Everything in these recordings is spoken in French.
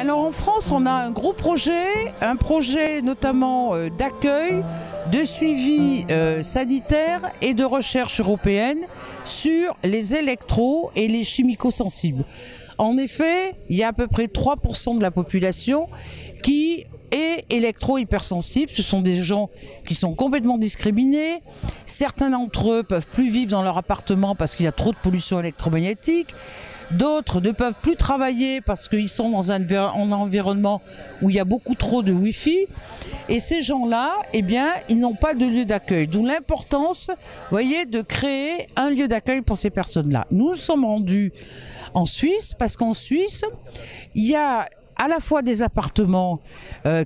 Alors en France, on a un gros projet, un projet notamment d'accueil, de suivi sanitaire et de recherche européenne sur les électros et les chimico-sensibles. En effet, il y a à peu près 3% de la population qui est électro-hypersensible. Ce sont des gens qui sont complètement discriminés. Certains d'entre eux peuvent plus vivre dans leur appartement parce qu'il y a trop de pollution électromagnétique. D'autres ne peuvent plus travailler parce qu'ils sont dans un environnement où il y a beaucoup trop de Wi-Fi. Et ces gens-là, eh bien, ils n'ont pas de lieu d'accueil. D'où l'importance, vous voyez, de créer un lieu d'accueil pour ces personnes-là. Nous sommes rendus en Suisse parce qu'en Suisse, il y a à la fois des appartements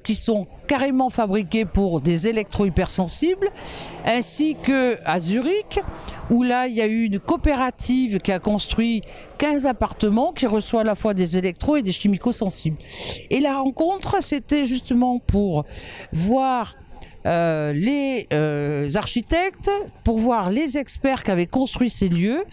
qui sont carrément fabriqués pour des électro-hypersensibles, ainsi qu'à Zurich, où là, il y a eu une coopérative qui a construit 15 appartements qui reçoit à la fois des électro et des chimico-sensibles. Et la rencontre, c'était justement pour voir les architectes, pour voir les experts qui avaient construit ces lieux,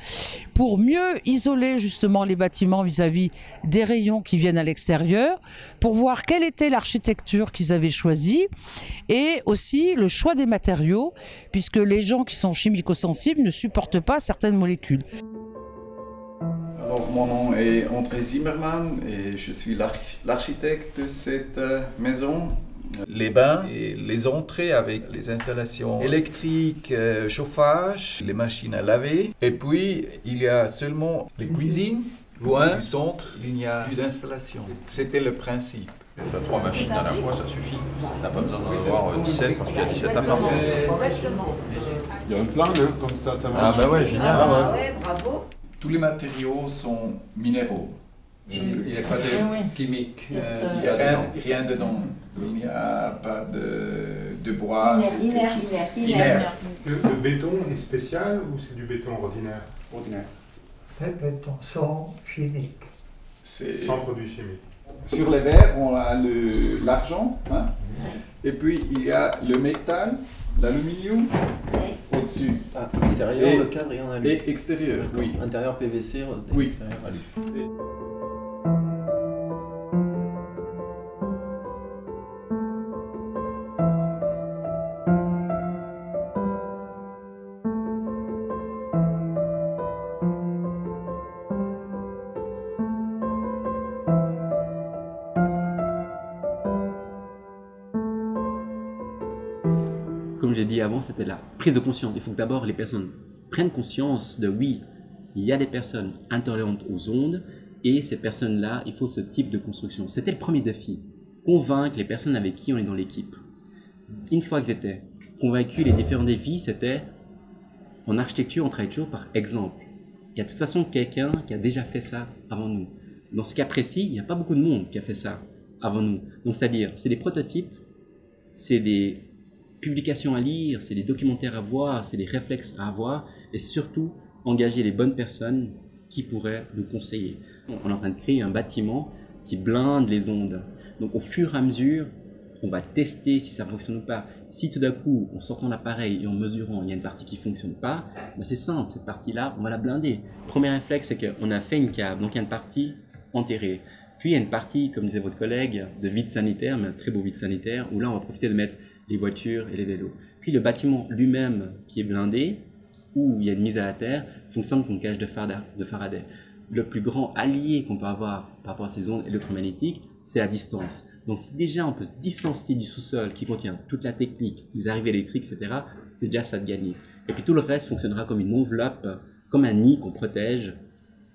pour mieux isoler justement les bâtiments vis-à-vis des rayons qui viennent à l'extérieur, pour voir quelle était l'architecture qu'ils avaient choisie et aussi le choix des matériaux, puisque les gens qui sont chimico-sensibles ne supportent pas certaines molécules. Alors, mon nom est André Zimmermann et je suis l'architecte de cette maison. Les bains et les entrées avec les installations électriques, chauffage, les machines à laver. Et puis, il y a seulement les cuisines. Loin du centre, il n'y a plus d'installation. C'était le principe. Tu as 3 machines à la fois, ça suffit. Tu n'as pas besoin d'en avoir 17 parce qu'il y a 17 appartements. Exactement. Il y a un plan, hein, comme ça marche. Ah bah ouais, génial. Ah ouais, bravo. Tous les matériaux sont minéraux. Il n'y a pas de chimique, il n'y a rien dedans. Il n'y a pas de bois. Inerte. Le béton est spécial ou c'est du béton ordinaire? Ordinaire. C'est béton sans chimique. Sans produits chimiques. Sur les verres, on a l'argent, hein? Et puis il y a le métal, l'aluminium, au-dessus. Ah, extérieur, le cadre et en alu. Et extérieur, oui. Intérieur PVC, oui. Extérieur alu. Comme j'ai dit avant, c'était la prise de conscience. Il faut que d'abord les personnes prennent conscience de oui, il y a des personnes intolérantes aux ondes et ces personnes-là, il faut ce type de construction. C'était le premier défi, convaincre les personnes avec qui on est dans l'équipe. Une fois qu'ils étaient convaincus, les différents défis, c'était en architecture, on travaille toujours par exemple. Il y a de toute façon quelqu'un qui a déjà fait ça avant nous. Dans ce cas précis, il n'y a pas beaucoup de monde qui a fait ça avant nous. Donc c'est-à-dire, c'est des prototypes, c'est des publications à lire, c'est des documentaires à voir, c'est des réflexes à avoir et surtout engager les bonnes personnes qui pourraient nous conseiller. On est en train de créer un bâtiment qui blinde les ondes. Donc au fur et à mesure, on va tester si ça fonctionne ou pas. Si tout d'un coup, en sortant l'appareil et en mesurant, il y a une partie qui ne fonctionne pas, ben c'est simple, cette partie-là, on va la blinder. Premier réflexe, c'est qu'on a fait une cave, donc il y a une partie enterrée. Puis il y a une partie, comme disait votre collègue, de vide sanitaire, mais un très beau vide sanitaire, où là on va profiter de mettre les voitures et les vélos. Puis le bâtiment lui-même qui est blindé, où il y a une mise à la terre, fonctionne comme une cage de Faraday. Le plus grand allié qu'on peut avoir par rapport à ces ondes électromagnétiques, c'est la distance. Donc si déjà on peut se distancier du sous-sol qui contient toute la technique, les arrivées électriques, etc., c'est déjà ça de gagner. Et puis tout le reste fonctionnera comme une enveloppe, comme un nid qu'on protège,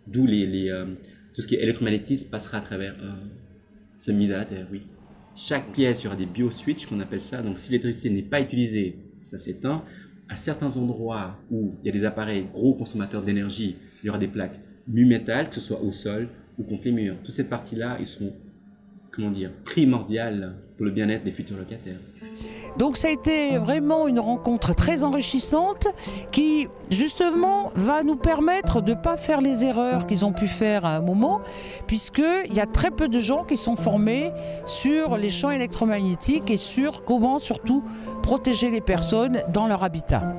d'où tout ce qui est électromagnétisme passera à travers ce mise à la terre, oui. Chaque pièce, il y aura des bio-switches qu'on appelle ça. Donc si l'électricité n'est pas utilisée, ça s'éteint. À certains endroits où il y a des appareils gros consommateurs d'énergie, il y aura des plaques mu-métal, que ce soit au sol ou contre les murs. Toutes ces parties-là, ils seront, comment dire, primordiales pour le bien-être des futurs locataires. Donc ça a été vraiment une rencontre très enrichissante qui justement va nous permettre de ne pas faire les erreurs qu'ils ont pu faire à un moment, puisqu'il y a très peu de gens qui sont formés sur les champs électromagnétiques et sur comment surtout protéger les personnes dans leur habitat.